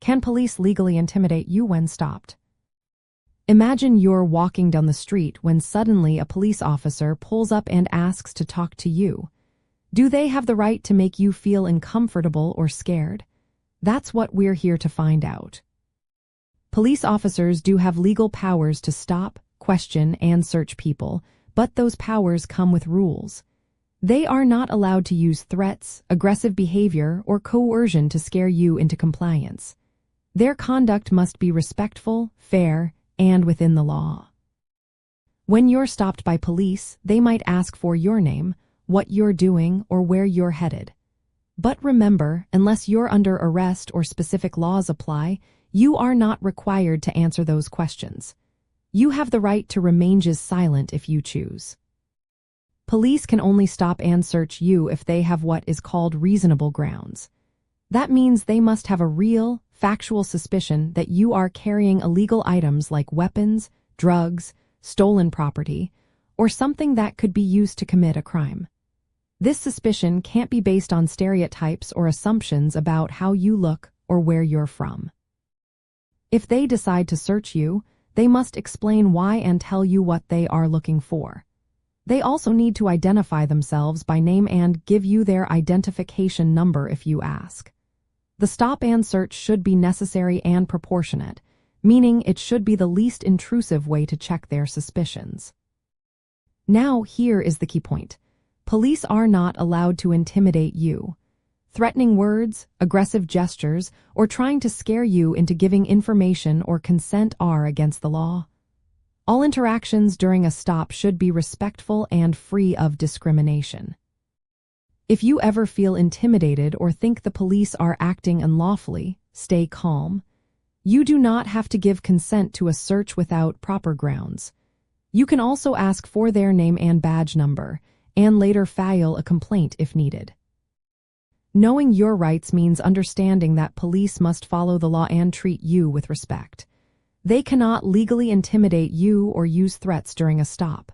Can police legally intimidate you when stopped? Imagine you're walking down the street when suddenly a police officer pulls up and asks to talk to you. Do they have the right to make you feel uncomfortable or scared? That's what we're here to find out. Police officers do have legal powers to stop, question, and search people, but those powers come with rules. They are not allowed to use threats, aggressive behavior, or coercion to scare you into compliance. Their conduct must be respectful, fair, and within the law. When you're stopped by police, they might ask for your name, what you're doing, or where you're headed. But remember, unless you're under arrest or specific laws apply, you are not required to answer those questions. You have the right to remain just silent if you choose. Police can only stop and search you if they have what is called reasonable grounds. That means they must have a real, factual suspicion that you are carrying illegal items like weapons, drugs, stolen property, or something that could be used to commit a crime. This suspicion can't be based on stereotypes or assumptions about how you look or where you're from. If they decide to search you, they must explain why and tell you what they are looking for. They also need to identify themselves by name and give you their identification number if you ask. The stop and search should be necessary and proportionate, meaning it should be the least intrusive way to check their suspicions. Now, here is the key point. Police are not allowed to intimidate you. Threatening words, aggressive gestures, or trying to scare you into giving information or consent are against the law. All interactions during a stop should be respectful and free of discrimination. If you ever feel intimidated or think the police are acting unlawfully, stay calm. You do not have to give consent to a search without proper grounds. You can also ask for their name and badge number, and later file a complaint if needed. Knowing your rights means understanding that police must follow the law and treat you with respect. They cannot legally intimidate you or use threats during a stop.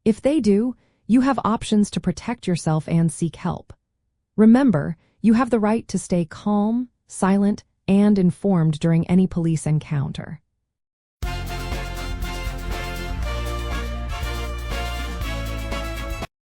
If they do, you have options to protect yourself and seek help. Remember, you have the right to stay calm, silent, and informed during any police encounter.